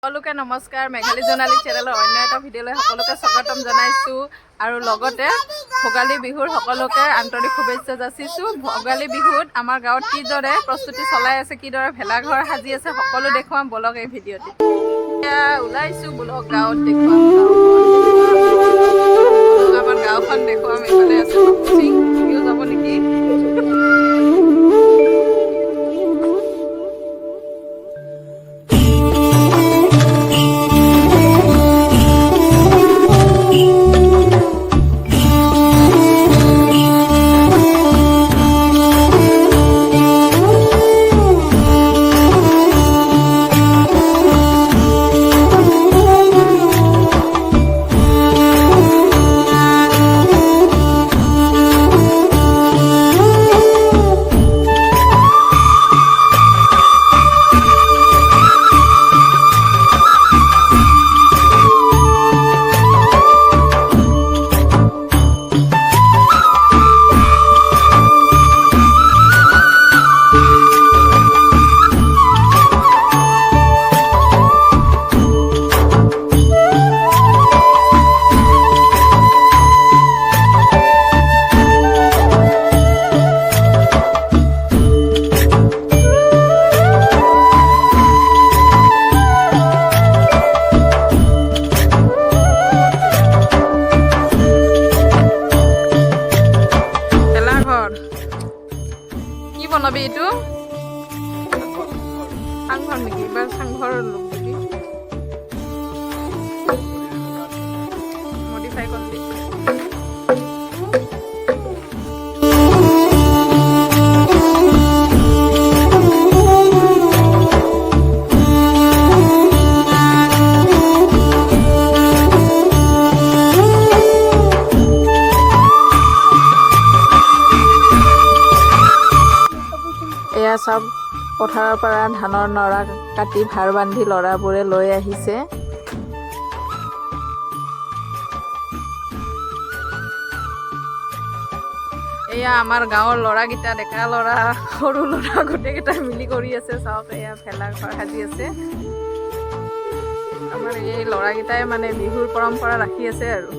সকলোকে নমস্কাৰ। মেঘালী জোনালী চেনেলৰ অন্য এটা ভিডিঅ'লৈ সকলোকে স্বাগতম জনাইছোঁ আৰু লগতে ভোগালী বিহুৰ সকলোকে আন্তৰিক শুভেচ্ছা যাচিছোঁ। ভোগালী বিহুত আমাৰ গাঁৱত কিদৰে প্ৰস্তুতি চলাই আছে, কিদৰে ভেলাঘৰ সাজি আছে সকলো দেখুৱাম বলক এই ভিডিঅ'টিত। এতিয়া ওলাইছোঁ বলক গাঁৱত দেখুৱাম, আমাৰ গাঁওখন দেখুৱাম। এইফালে আছে সিং সিও যাব নেকি। কি বনাবি এইটো? চাংঘৰ নেকি? এইবাৰ চাংঘৰ লোক নেকি? মডিফাই কৰি এয়া চব পথাৰৰ পৰা ধানৰ নৰা কাটি ভাৰ বান্ধি ল'ৰাবোৰে লৈ আহিছে। এয়া আমাৰ গাঁৱৰ ল'ৰাকেইটা, ডেকা ল'ৰা সৰু ল'ৰা গোটেইকেইটা মিলি কৰি আছে। চাওক এয়া ভেলাঘৰ সাজি আছে। আমাৰ এই ল'ৰাকেইটাই মানে বিহুৰ পৰম্পৰা ৰাখি আছে আৰু।